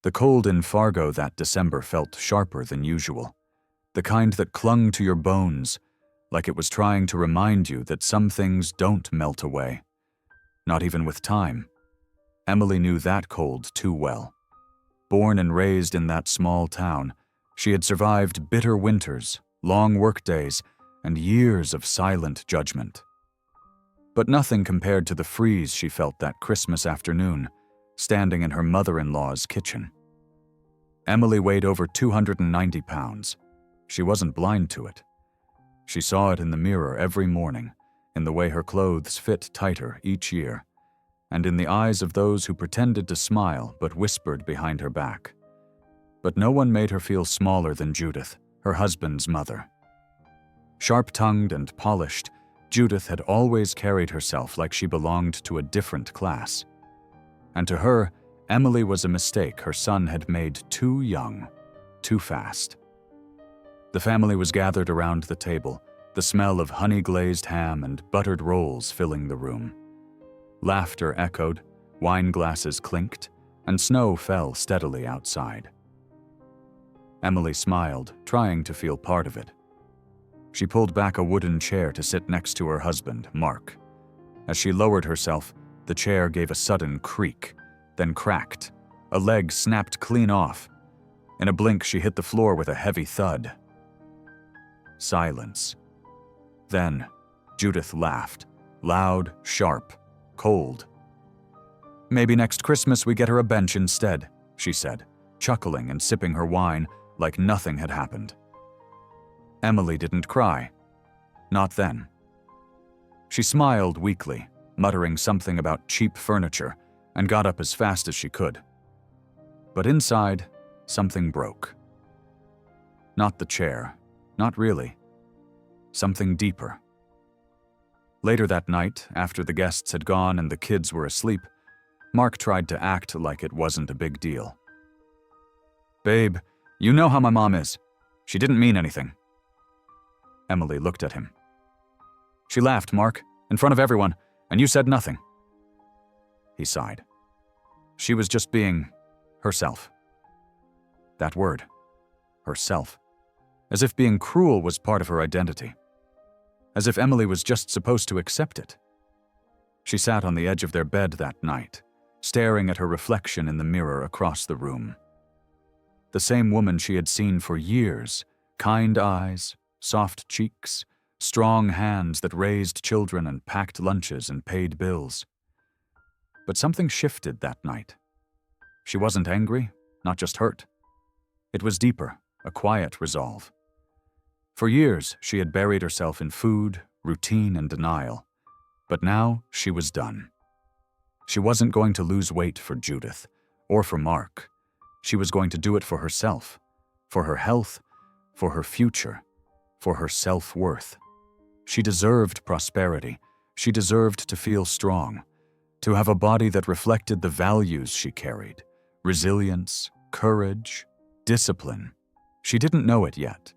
The cold in Fargo that December felt sharper than usual, the kind that clung to your bones, like it was trying to remind you that some things don't melt away, not even with time. Emily knew that cold too well. Born and raised in that small town, she had survived bitter winters, long workdays, and years of silent judgment. But nothing compared to the freeze she felt that Christmas afternoon, standing in her mother-in-law's kitchen. Emily weighed over 290 pounds. She wasn't blind to it. She saw it in the mirror every morning, in the way her clothes fit tighter each year, and in the eyes of those who pretended to smile but whispered behind her back. But no one made her feel smaller than Judith, her husband's mother. Sharp-tongued and polished, Judith had always carried herself like she belonged to a different class. And to her, Emily was a mistake her son had made too young, too fast. The family was gathered around the table, the smell of honey-glazed ham and buttered rolls filling the room. Laughter echoed, wine glasses clinked, and snow fell steadily outside. Emily smiled, trying to feel part of it. She pulled back a wooden chair to sit next to her husband, Mark. As she lowered herself, the chair gave a sudden creak, then cracked. A leg snapped clean off. In a blink, she hit the floor with a heavy thud. Silence. Then, Judith laughed, loud, sharp, cold. "Maybe next Christmas we get her a bench instead," she said, chuckling and sipping her wine like nothing had happened. Emily didn't cry. Not then. She smiled weakly, muttering something about cheap furniture, and got up as fast as she could. But inside, something broke. Not the chair, not really. Something deeper. Later that night, after the guests had gone and the kids were asleep, Mark tried to act like it wasn't a big deal. "Babe, you know how my mom is. She didn't mean anything." Emily looked at him. "She laughed, Mark, in front of everyone, and you said nothing." He sighed. She was just being herself. That word, herself. As if being cruel was part of her identity. As if Emily was just supposed to accept it. She sat on the edge of their bed that night, staring at her reflection in the mirror across the room. The same woman she had seen for years, kind eyes, soft cheeks, strong hands that raised children and packed lunches and paid bills. But something shifted that night. She wasn't angry, not just hurt. It was deeper, a quiet resolve. For years, she had buried herself in food, routine, and denial. But now, she was done. She wasn't going to lose weight for Judith, or for Mark. She was going to do it for herself, for her health, for her future, for her self-worth. She deserved prosperity. She deserved to feel strong, to have a body that reflected the values she carried: resilience, courage, discipline. She didn't know it yet,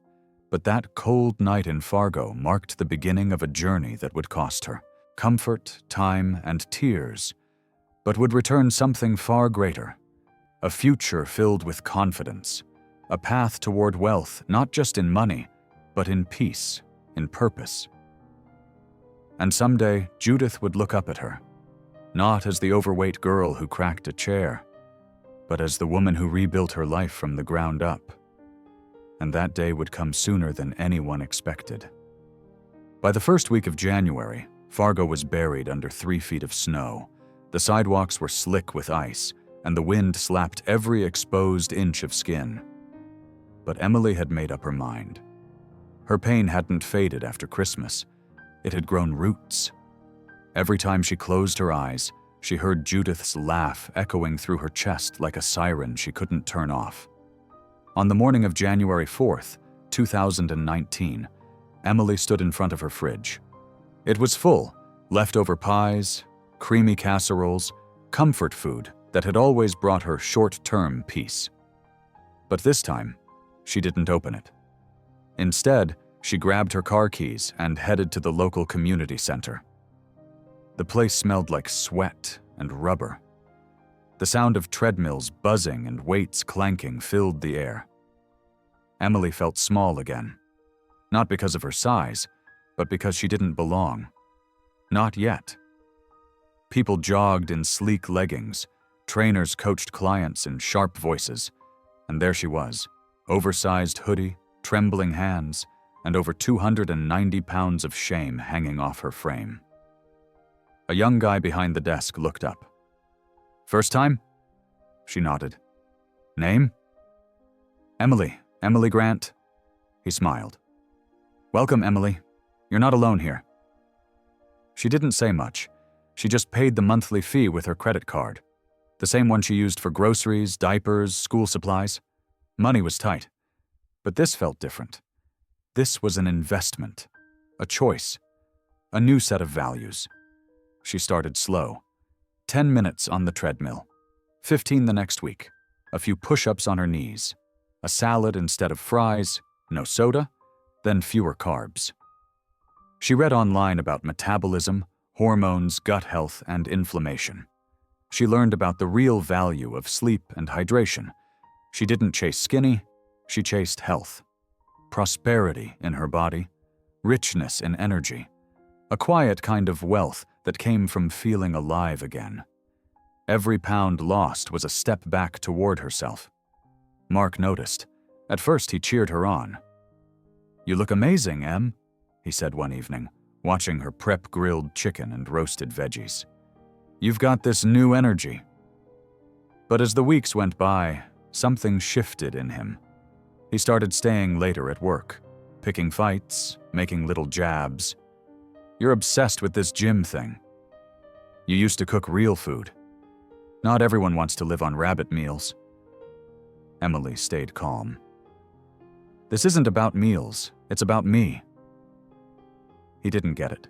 but that cold night in Fargo marked the beginning of a journey that would cost her comfort, time, and tears, but would return something far greater: a future filled with confidence, a path toward wealth not just in money, but in peace, in purpose. And someday, Judith would look up at her, not as the overweight girl who cracked a chair, but as the woman who rebuilt her life from the ground up. And that day would come sooner than anyone expected. By the first week of January, Fargo was buried under 3 feet of snow. The sidewalks were slick with ice, and the wind slapped every exposed inch of skin. But Emily had made up her mind. Her pain hadn't faded after Christmas. It had grown roots. Every time she closed her eyes, she heard Judith's laugh echoing through her chest like a siren she couldn't turn off. On the morning of January 4th, 2019, Emily stood in front of her fridge. It was full: leftover pies, creamy casseroles, comfort food that had always brought her short-term peace. But this time, she didn't open it. Instead, she grabbed her car keys and headed to the local community center. The place smelled like sweat and rubber. The sound of treadmills buzzing and weights clanking filled the air. Emily felt small again, not because of her size, but because she didn't belong. Not yet. People jogged in sleek leggings, trainers coached clients in sharp voices, and there she was, oversized hoodie, trembling hands, and over 290 pounds of shame hanging off her frame. A young guy behind the desk looked up. "First time?" She nodded. "Name?" Emily Grant." He smiled. "Welcome, Emily. You're not alone here." She didn't say much. She just paid the monthly fee with her credit card, the same one she used for groceries, diapers, school supplies. Money was tight. But this felt different. This was an investment, a choice, a new set of values. She started slow. 10 minutes on the treadmill, 15 the next week, a few push-ups on her knees, a salad instead of fries, no soda, then fewer carbs. She read online about metabolism, hormones, gut health, and inflammation. She learned about the real value of sleep and hydration. She didn't chase skinny, she chased health. Prosperity in her body, richness in energy, a quiet kind of wealth that came from feeling alive again. Every pound lost was a step back toward herself. Mark noticed. At first, he cheered her on. "You look amazing, Em," he said one evening, watching her prep grilled chicken and roasted veggies. "You've got this new energy." But as the weeks went by, something shifted in him. He started staying later at work, picking fights, making little jabs. "You're obsessed with this gym thing. You used to cook real food. Not everyone wants to live on rabbit meals." Emily stayed calm. "This isn't about meals, it's about me." He didn't get it.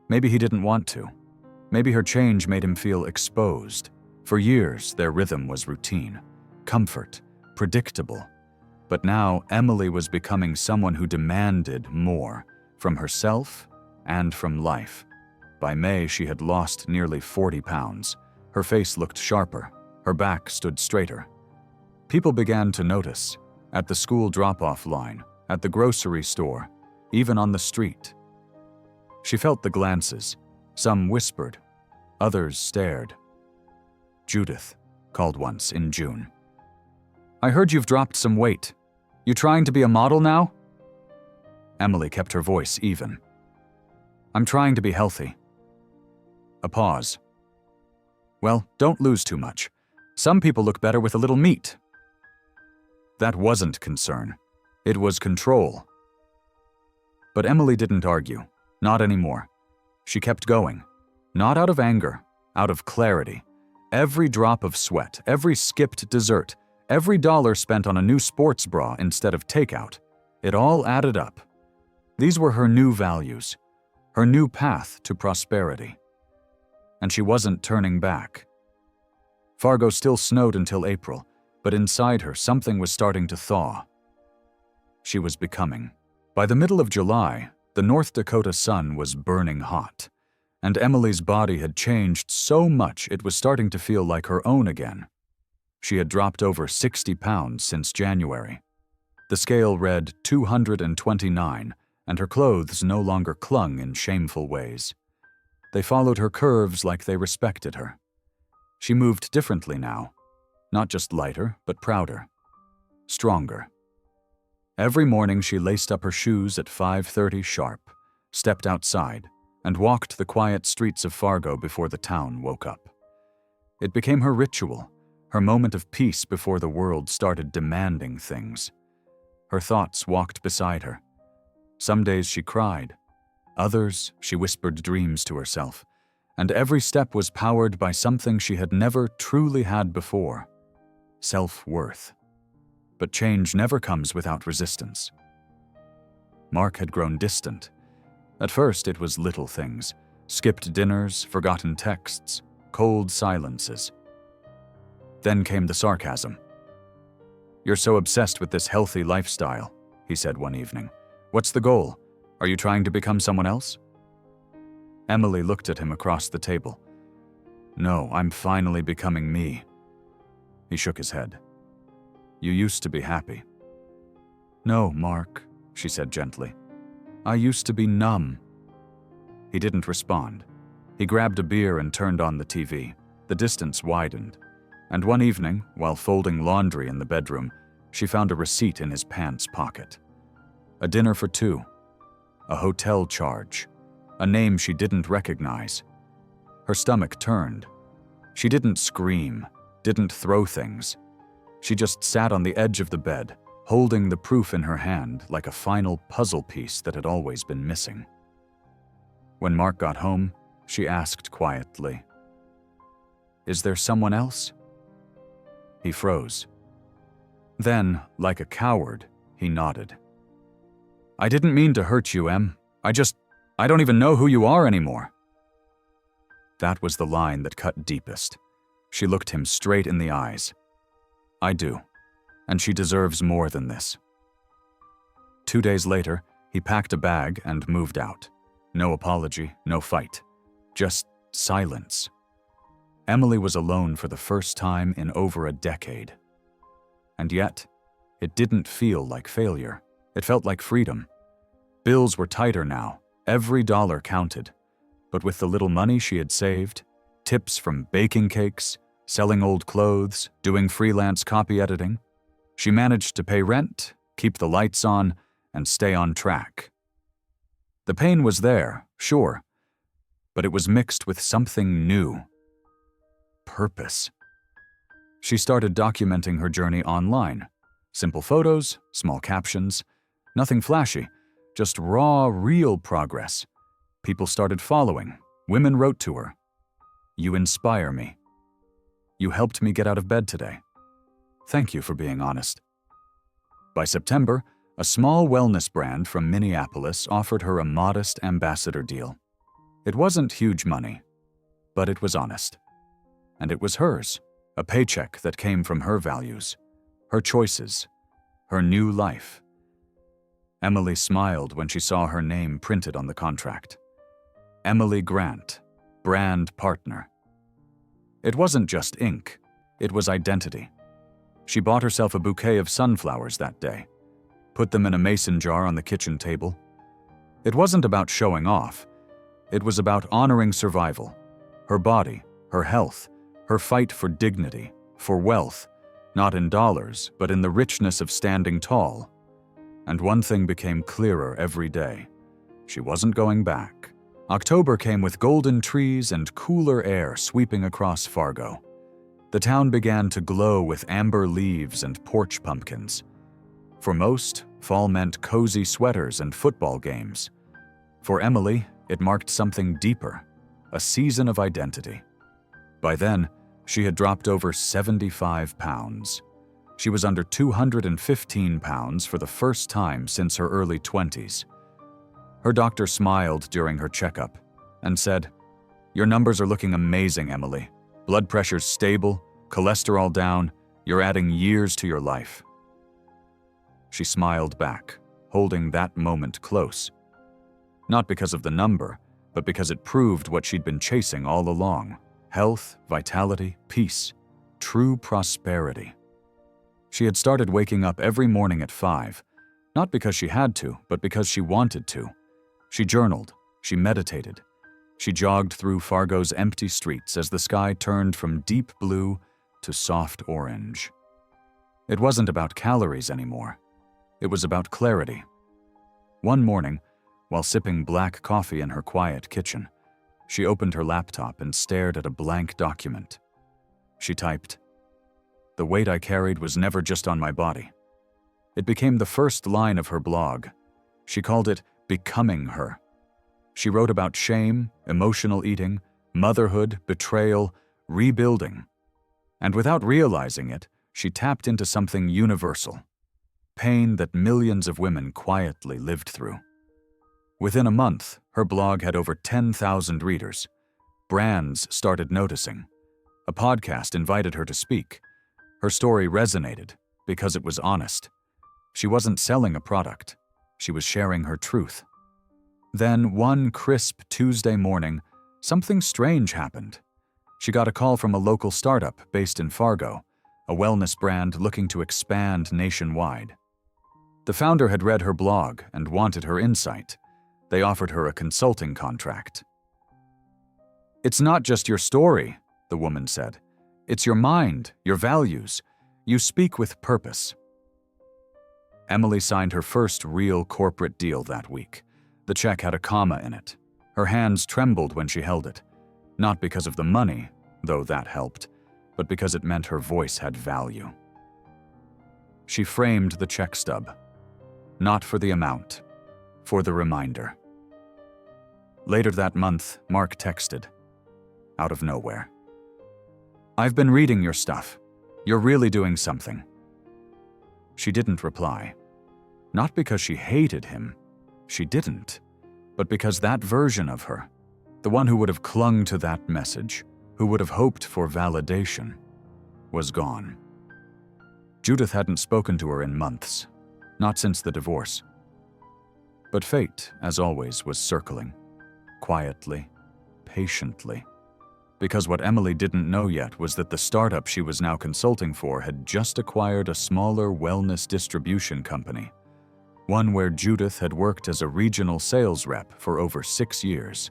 Maybe he didn't want to. Maybe her change made him feel exposed. For years, their rhythm was routine, comfort, predictable. But now, Emily was becoming someone who demanded more, from herself and from life. By May, she had lost nearly 40 pounds. Her face looked sharper, her back stood straighter. People began to notice, at the school drop-off line, at the grocery store, even on the street. She felt the glances. Some whispered, others stared. Judith called once in June. "I heard you've dropped some weight. You trying to be a model now?" Emily kept her voice even. "I'm trying to be healthy." A pause. "Well, don't lose too much. Some people look better with a little meat." That wasn't concern. It was control. But Emily didn't argue. Not anymore. She kept going. Not out of anger, out of clarity. Every drop of sweat, every skipped dessert, every dollar spent on a new sports bra instead of takeout, it all added up. These were her new values, her new path to prosperity. And she wasn't turning back. Fargo still snowed until April, but inside her something was starting to thaw. She was becoming. By the middle of July, the North Dakota sun was burning hot, and Emily's body had changed so much it was starting to feel like her own again. She had dropped over 60 pounds since January. The scale read 229, and her clothes no longer clung in shameful ways. They followed her curves like they respected her. She moved differently now, not just lighter, but prouder, stronger. Every morning she laced up her shoes at 5:30 sharp, stepped outside, and walked the quiet streets of Fargo before the town woke up. It became her ritual, her moment of peace before the world started demanding things. Her thoughts walked beside her. Some days she cried. Others, she whispered dreams to herself. And every step was powered by something she had never truly had before: self-worth. But change never comes without resistance. Mark had grown distant. At first, it was little things: skipped dinners, forgotten texts, cold silences. Then came the sarcasm. "You're so obsessed with this healthy lifestyle," he said one evening. "What's the goal? Are you trying to become someone else?" Emily looked at him across the table. No, I'm finally becoming me." He shook his head. "You used to be happy." "No, Mark," she said gently. "I used to be numb." He didn't respond. He grabbed a beer and turned on the TV. The distance widened. And one evening, while folding laundry in the bedroom, she found a receipt in his pants pocket. A dinner for two. A hotel charge. A name she didn't recognize. Her stomach turned. She didn't scream, didn't throw things. She just sat on the edge of the bed, holding the proof in her hand like a final puzzle piece that had always been missing. When Mark got home, she asked quietly, "Is there someone else?" He froze. Then, like a coward, he nodded. "I didn't mean to hurt you, Em. I don't even know who you are anymore." That was the line that cut deepest. She looked him straight in the eyes. "I do, and she deserves more than this." 2 days later, he packed a bag and moved out. No apology, no fight. Just silence. Emily was alone for the first time in over a decade. And yet, it didn't feel like failure. It felt like freedom. Bills were tighter now. Every dollar counted. But with the little money she had saved, tips from baking cakes, selling old clothes, doing freelance copy editing, she managed to pay rent, keep the lights on, and stay on track. The pain was there, sure, but it was mixed with something new. Purpose. She started documenting her journey online. Simple photos, small captions, nothing flashy, just raw, real progress. People started following. Women wrote to her. "You inspire me. You helped me get out of bed today. Thank you for being honest." By September, a small wellness brand from Minneapolis offered her a modest ambassador deal. It wasn't huge money, but it was honest. And it was hers, a paycheck that came from her values, her choices, her new life. Emily smiled when she saw her name printed on the contract. Emily Grant, brand partner. It wasn't just ink, it was identity. She bought herself a bouquet of sunflowers that day, put them in a mason jar on the kitchen table. It wasn't about showing off. It was about honoring survival, her body, her health, her fight for dignity, for wealth, not in dollars, but in the richness of standing tall. And one thing became clearer every day. She wasn't going back. October came with golden trees and cooler air sweeping across Fargo. The town began to glow with amber leaves and porch pumpkins. For most, fall meant cozy sweaters and football games. For Emily, it marked something deeper, a season of identity. By then, she had dropped over 75 pounds. She was under 215 pounds for the first time since her early 20s. Her doctor smiled during her checkup and said, "Your numbers are looking amazing, Emily. Blood pressure's stable, cholesterol down, you're adding years to your life." She smiled back, holding that moment close. Not because of the number, but because it proved what she'd been chasing all along. Health, vitality, peace, true prosperity. She had started waking up every morning at 5, not because she had to, but because she wanted to. She journaled, she meditated. She jogged through Fargo's empty streets as the sky turned from deep blue to soft orange. It wasn't about calories anymore. It was about clarity. One morning, while sipping black coffee in her quiet kitchen, she opened her laptop and stared at a blank document. She typed, "The weight I carried was never just on my body." It became the first line of her blog. She called it Becoming Her. She wrote about shame, emotional eating, motherhood, betrayal, rebuilding. And without realizing it, she tapped into something universal. Pain that millions of women quietly lived through. Within a month, her blog had over 10,000 readers. Brands started noticing. A podcast invited her to speak. Her story resonated because it was honest. She wasn't selling a product. She was sharing her truth. Then, one crisp Tuesday morning, something strange happened. She got a call from a local startup based in Fargo, a wellness brand looking to expand nationwide. The founder had read her blog and wanted her insight. They offered her a consulting contract. "It's not just your story," the woman said. "It's your mind, your values. You speak with purpose." Emily signed her first real corporate deal that week. The check had a comma in it. Her hands trembled when she held it, not because of the money, though that helped, but because it meant her voice had value. She framed the check stub, not for the amount, for the reminder. Later that month, Mark texted, out of nowhere. "I've been reading your stuff. You're really doing something." She didn't reply. Not because she hated him. She didn't. But because that version of her, the one who would have clung to that message, who would have hoped for validation, was gone. Judith hadn't spoken to her in months, not since the divorce. But fate, as always, was circling, quietly, patiently. Because what Emily didn't know yet was that the startup she was now consulting for had just acquired a smaller wellness distribution company, one where Judith had worked as a regional sales rep for over 6 years.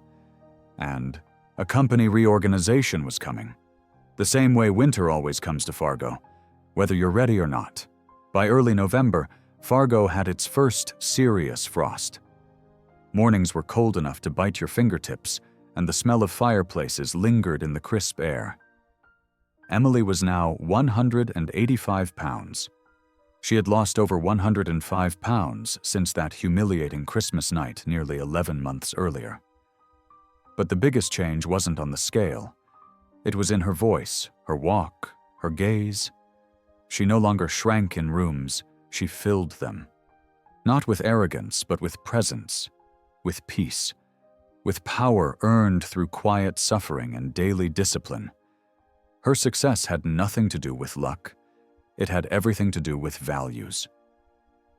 And a company reorganization was coming, the same way winter always comes to Fargo, whether you're ready or not. By early November, Fargo had its first serious frost. Mornings were cold enough to bite your fingertips, and the smell of fireplaces lingered in the crisp air. Emily was now 185 pounds. She had lost over 105 pounds since that humiliating Christmas night nearly 11 months earlier. But the biggest change wasn't on the scale. It was in her voice, her walk, her gaze. She no longer shrank in rooms, she filled them. Not with arrogance, but with presence, with peace, with power earned through quiet suffering and daily discipline. Her success had nothing to do with luck. It had everything to do with values.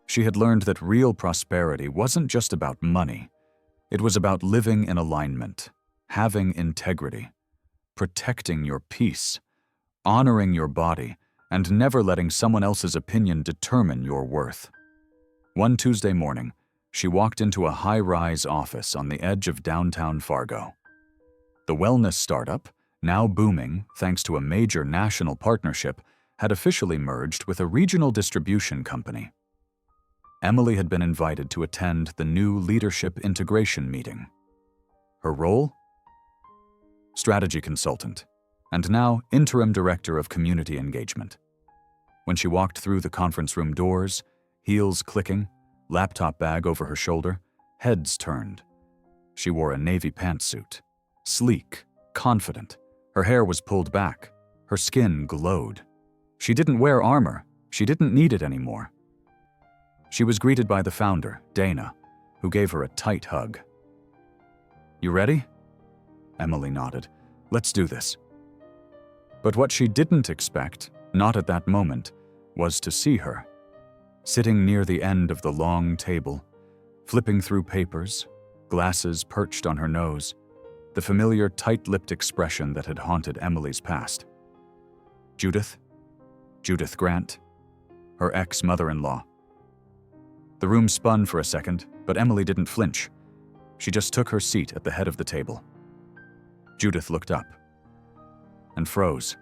She had learned that real prosperity wasn't just about money. It was about living in alignment, having integrity, protecting your peace, honoring your body, and never letting someone else's opinion determine your worth. One Tuesday morning, she walked into a high-rise office on the edge of downtown Fargo. The wellness startup, now booming thanks to a major national partnership, had officially merged with a regional distribution company. Emily had been invited to attend the new leadership integration meeting. Her role? Strategy consultant, and now interim director of community engagement. When she walked through the conference room doors, heels clicking, laptop bag over her shoulder, heads turned. She wore a navy pantsuit, sleek, confident. Her hair was pulled back. Her skin glowed. She didn't wear armor. She didn't need it anymore. She was greeted by the founder, Dana, who gave her a tight hug. "You ready?" Emily nodded. "Let's do this." But what she didn't expect, not at that moment, was to see her. Sitting near the end of the long table, flipping through papers, glasses perched on her nose, the familiar tight-lipped expression that had haunted Emily's past. Judith Grant, her ex-mother-in-law. The room spun for a second, but Emily didn't flinch. She just took her seat at the head of the table. Judith looked up and froze.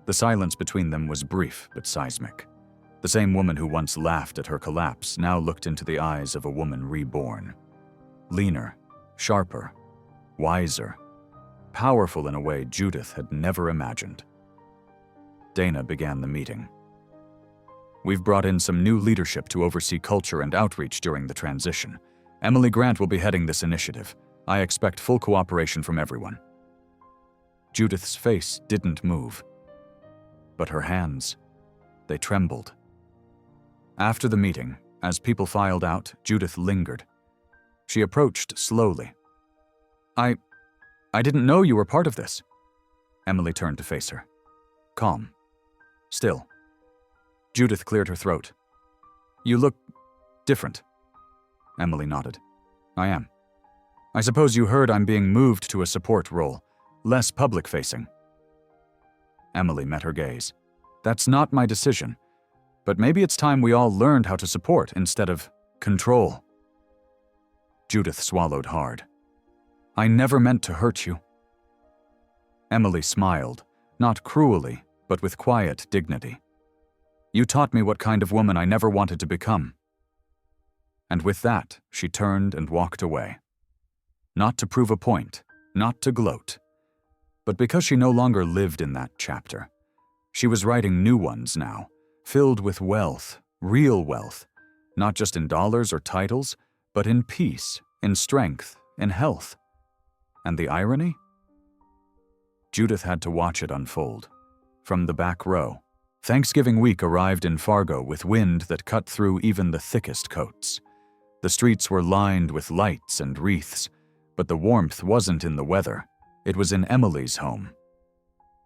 The silence between them was brief but seismic. The same woman who once laughed at her collapse now looked into the eyes of a woman reborn. Leaner, sharper, wiser, powerful in a way Judith had never imagined. Dana began the meeting. "We've brought in some new leadership to oversee culture and outreach during the transition. Emily Grant will be heading this initiative. I expect full cooperation from everyone." Judith's face didn't move, but her hands, they trembled. After the meeting, as people filed out, Judith lingered. She approached slowly. I didn't know you were part of this." Emily turned to face her. Calm. Still. Judith cleared her throat. "You look different." Emily nodded. "I am. I suppose you heard I'm being moved to a support role, less public-facing. Emily met her gaze. That's not my decision. But maybe it's time we all learned how to support instead of control. Judith swallowed hard. I never meant to hurt you. Emily smiled, not cruelly, but with quiet dignity. You taught me what kind of woman I never wanted to become. And with that, she turned and walked away. Not to prove a point, not to gloat, but because she no longer lived in that chapter. She was writing new ones now, filled with wealth, real wealth, not just in dollars or titles, but in peace, in strength, in health. And the irony? Judith had to watch it unfold. From the back row, Thanksgiving week arrived in Fargo with wind that cut through even the thickest coats. The streets were lined with lights and wreaths, but the warmth wasn't in the weather. It was in Emily's home.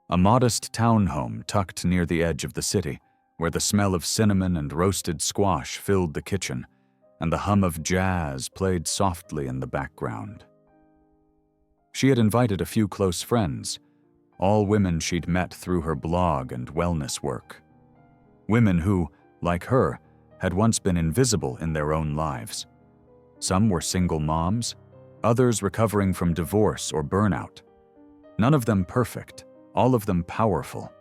A modest townhome tucked near the edge of the city, where the smell of cinnamon and roasted squash filled the kitchen, and the hum of jazz played softly in the background. She had invited a few close friends, all women she'd met through her blog and wellness work. Women who, like her, had once been invisible in their own lives. Some were single moms, others recovering from divorce or burnout. None of them perfect, all of them powerful.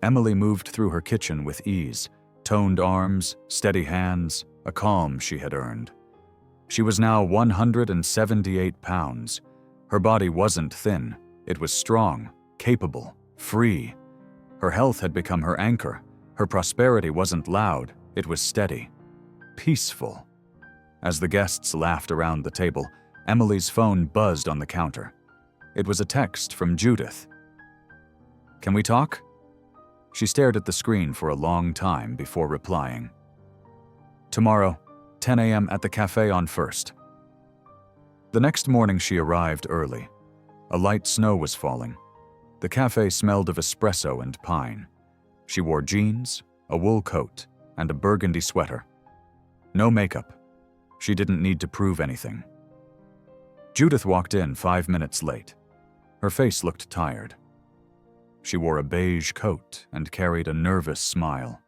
Emily moved through her kitchen with ease, toned arms, steady hands, a calm she had earned. She was now 178 pounds. Her body wasn't thin, it was strong, capable, free. Her health had become her anchor. Her prosperity wasn't loud, it was steady, peaceful. As the guests laughed around the table, Emily's phone buzzed on the counter. It was a text from Judith. Can we talk? She stared at the screen for a long time before replying. Tomorrow, 10 a.m. at the cafe on First. The next morning she arrived early. A light snow was falling. The cafe smelled of espresso and pine. She wore jeans, a wool coat, and a burgundy sweater. No makeup. She didn't need to prove anything. Judith walked in 5 minutes late. Her face looked tired. She wore a beige coat and carried a nervous smile.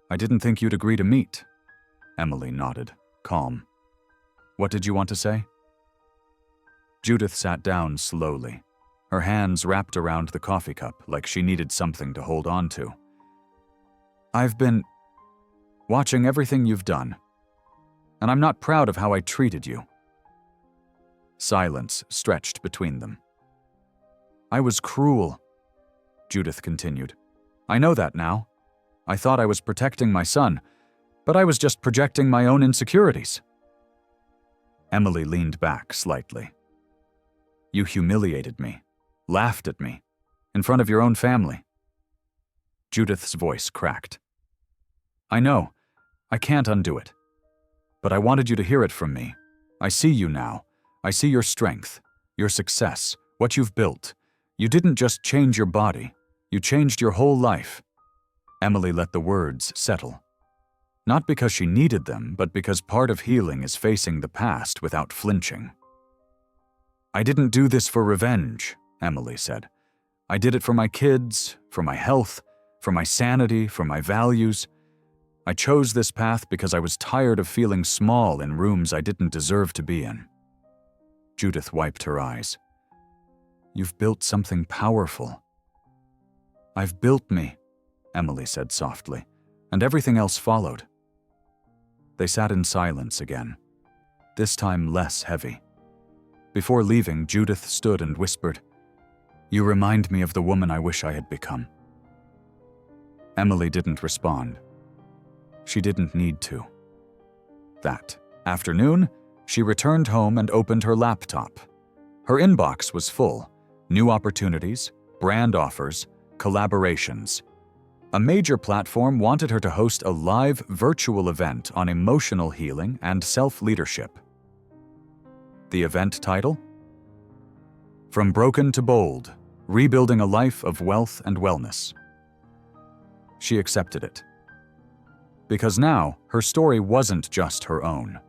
I didn't think you'd agree to meet. Emily nodded, calm. What did you want to say? Judith sat down slowly, her hands wrapped around the coffee cup like she needed something to hold on to. I've been watching everything you've done, and I'm not proud of how I treated you. Silence stretched between them. I was cruel, Judith continued. I know that now. I thought I was protecting my son, but I was just projecting my own insecurities. Emily leaned back slightly. You humiliated me, laughed at me, in front of your own family. Judith's voice cracked. I know, I can't undo it. But I wanted you to hear it from me. I see you now. I see your strength, your success, what you've built. You didn't just change your body, you changed your whole life. Emily let the words settle. Not because she needed them, but because part of healing is facing the past without flinching. I didn't do this for revenge, Emily said. I did it for my kids, for my health, for my sanity, for my values. I chose this path because I was tired of feeling small in rooms I didn't deserve to be in. Judith wiped her eyes. You've built something powerful. I've built me, Emily said softly, and everything else followed. They sat in silence again, this time less heavy. Before leaving, Judith stood and whispered, You remind me of the woman I wish I had become. Emily didn't respond. She didn't need to. That afternoon, she returned home and opened her laptop. Her inbox was full. New opportunities, brand offers, collaborations. A major platform wanted her to host a live virtual event on emotional healing and self-leadership. The event title? From Broken to Bold, Rebuilding a Life of Wealth and Wellness. She accepted it. Because now, her story wasn't just her own.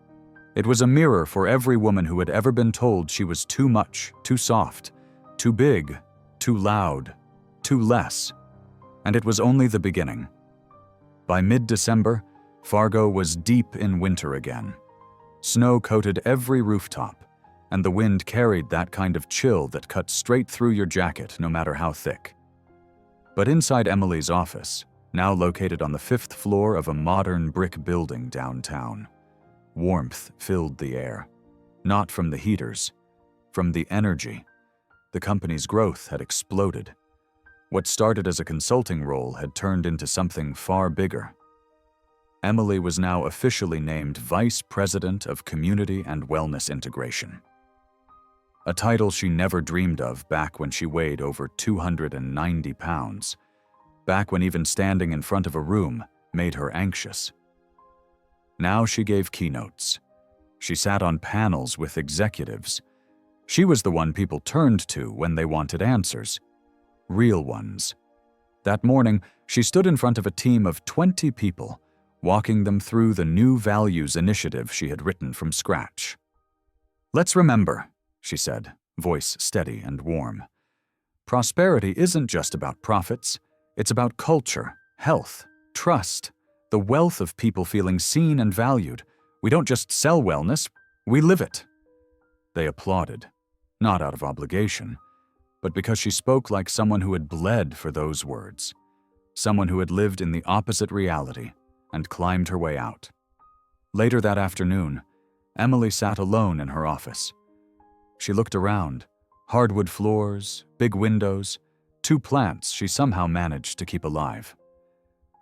It was a mirror for every woman who had ever been told she was too much, too soft, Too big, too loud, too less. And it was only the beginning. By mid-December, Fargo was deep in winter again. Snow coated every rooftop, and the wind carried that kind of chill that cut straight through your jacket no matter how thick. But inside Emily's office, now located on the 5th floor of a modern brick building downtown, warmth filled the air. Not from the heaters, from the energy. The company's growth had exploded. What started as a consulting role had turned into something far bigger. Emily was now officially named Vice President of Community and Wellness Integration. A title she never dreamed of back when she weighed over 290 pounds, back when even standing in front of a room made her anxious. Now she gave keynotes. She sat on panels with executives. She was the one people turned to when they wanted answers. Real ones. That morning, she stood in front of a team of 20 people, walking them through the new values initiative she had written from scratch. "Let's remember," she said, voice steady and warm. "Prosperity isn't just about profits. It's about culture, health, trust, the wealth of people feeling seen and valued. We don't just sell wellness, we live it." They applauded, not out of obligation, but because she spoke like someone who had bled for those words, someone who had lived in the opposite reality and climbed her way out. Later that afternoon, Emily sat alone in her office. She looked around, hardwood floors, big windows, 2 plants she somehow managed to keep alive.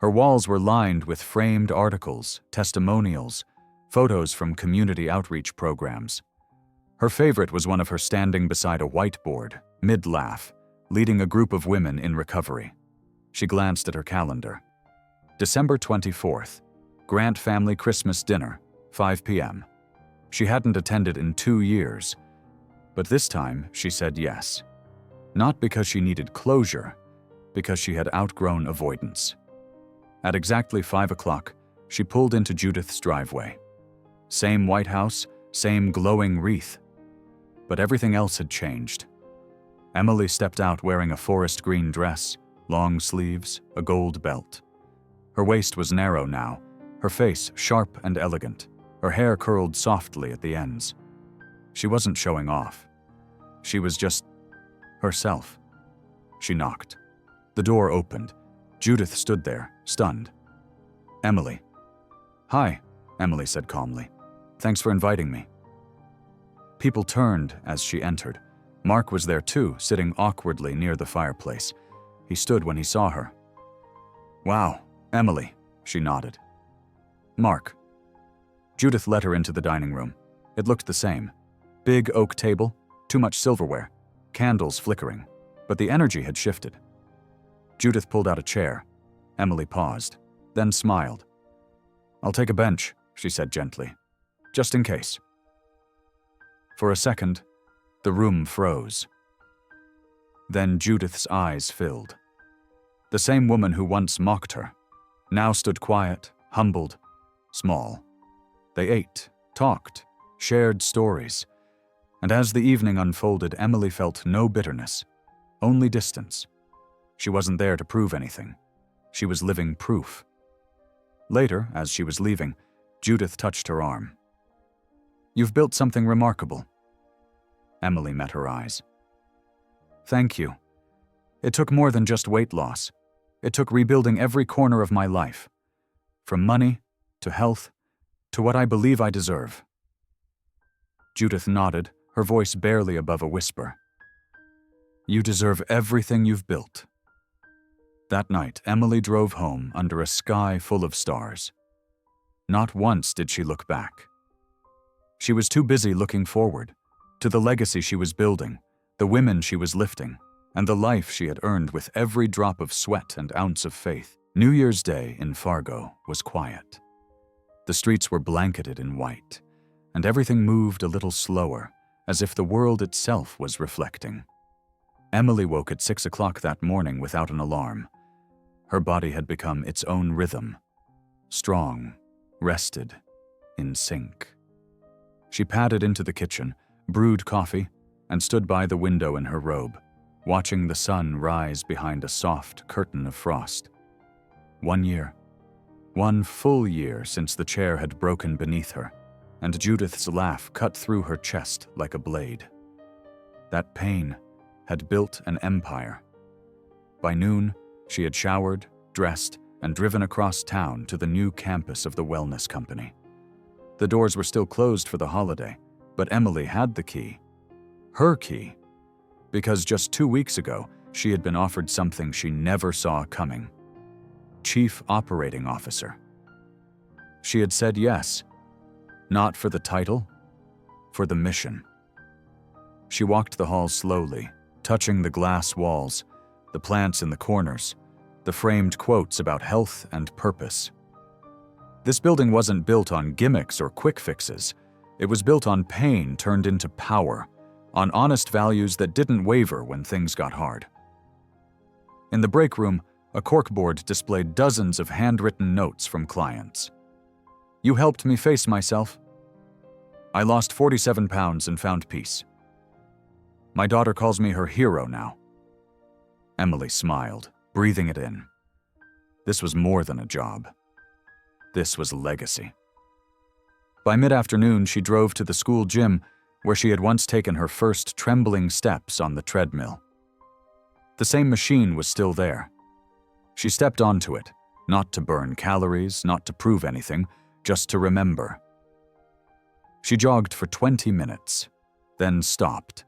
Her walls were lined with framed articles, testimonials, photos from community outreach programs. Her favorite was one of her standing beside a whiteboard, mid-laugh, leading a group of women in recovery. She glanced at her calendar. December 24th, Grant family Christmas dinner, 5 p.m. She hadn't attended in 2 years, but this time she said yes. Not because she needed closure, because she had outgrown avoidance. At exactly 5 o'clock, she pulled into Judith's driveway. Same White House, same glowing wreath. But everything else had changed. Emily stepped out wearing a forest green dress, long sleeves, a gold belt. Her waist was narrow now, her face sharp and elegant, her hair curled softly at the ends. She wasn't showing off. She was just herself. She knocked. The door opened. Judith stood there, stunned. "Emily." "Hi," Emily said calmly. "Thanks for inviting me." People turned as she entered. Mark was there too, sitting awkwardly near the fireplace. He stood when he saw her. "Wow, Emily," she nodded. "Mark." Judith led her into the dining room. It looked the same. Big oak table, too much silverware, candles flickering, but the energy had shifted. Judith pulled out a chair. Emily paused, then smiled. "I'll take a bench," she said gently, "just in case." For a second, the room froze. Then Judith's eyes filled. The same woman who once mocked her, now stood quiet, humbled, small. They ate, talked, shared stories. And as the evening unfolded, Emily felt no bitterness, only distance. She wasn't there to prove anything. She was living proof. Later, as she was leaving, Judith touched her arm. "You've built something remarkable." Emily met her eyes. "Thank you. It took more than just weight loss. It took rebuilding every corner of my life, from money to health to what I believe I deserve." Judith nodded, her voice barely above a whisper. "You deserve everything you've built." That night, Emily drove home under a sky full of stars. Not once did she look back. She was too busy looking forward, to the legacy she was building, the women she was lifting, and the life she had earned with every drop of sweat and ounce of faith. New Year's Day in Fargo was quiet. The streets were blanketed in white, and everything moved a little slower, as if the world itself was reflecting. Emily woke at 6 o'clock that morning without an alarm. Her body had become its own rhythm, strong, rested, in sync. She padded into the kitchen, brewed coffee, and stood by the window in her robe, watching the sun rise behind a soft curtain of frost. 1 year. 1 full year since the chair had broken beneath her, and Judith's laugh cut through her chest like a blade. That pain had built an empire. By noon, she had showered, dressed, and driven across town to the new campus of the wellness company. The doors were still closed for the holiday, but Emily had the key. Her key. Because just 2 weeks ago, she had been offered something she never saw coming. Chief Operating Officer. She had said yes, not for the title, for the mission. She walked the halls slowly, touching the glass walls, the plants in the corners, the framed quotes about health and purpose. This building wasn't built on gimmicks or quick fixes. It was built on pain turned into power, on honest values that didn't waver when things got hard. In the break room, a corkboard displayed dozens of handwritten notes from clients. You helped me face myself. I lost 47 pounds and found peace. My daughter calls me her hero now. Emily smiled, breathing it in. This was more than a job. This was legacy. By mid-afternoon, she drove to the school gym where she had once taken her first trembling steps on the treadmill. The same machine was still there. She stepped onto it, not to burn calories, not to prove anything, just to remember. She jogged for 20 minutes, then stopped.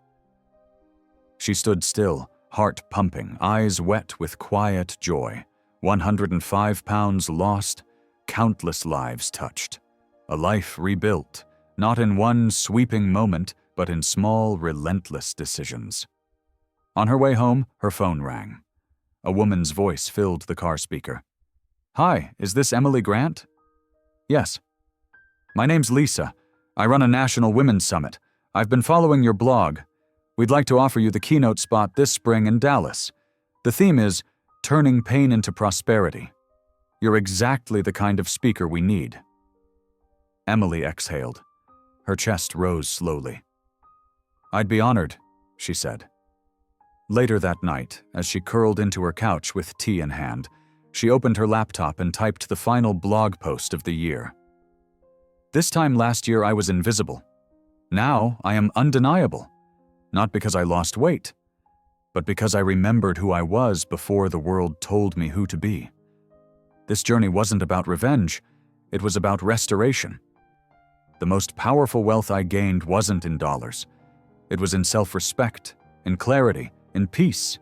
She stood still, heart pumping, eyes wet with quiet joy. 105 pounds lost, countless lives touched. A life rebuilt, not in one sweeping moment, but in small, relentless decisions. On her way home, her phone rang. A woman's voice filled the car speaker. Hi, is this Emily Grant? Yes. My name's Lisa. I run a national women's summit. I've been following your blog. We'd like to offer you the keynote spot this spring in Dallas. The theme is Turning Pain into Prosperity. You're exactly the kind of speaker we need. Emily exhaled. Her chest rose slowly. I'd be honored, she said. Later that night, as she curled into her couch with tea in hand, she opened her laptop and typed the final blog post of the year. This time last year I was invisible. Now I am undeniable. Not because I lost weight, but because I remembered who I was before the world told me who to be. This journey wasn't about revenge, it was about restoration. The most powerful wealth I gained wasn't in dollars. It was in self-respect, in clarity, in peace.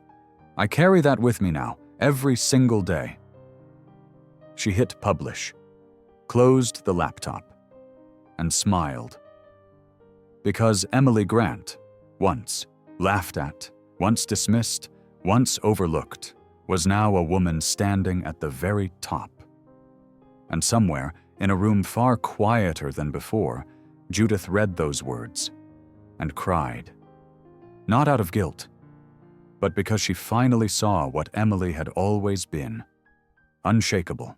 I carry that with me now, every single day. She hit publish, closed the laptop, and smiled. Because Emily Grant, once laughed at, once dismissed, once overlooked, was now a woman standing at the very top. And somewhere, in a room far quieter than before, Judith read those words and cried. Not out of guilt, but because she finally saw what Emily had always been, unshakable,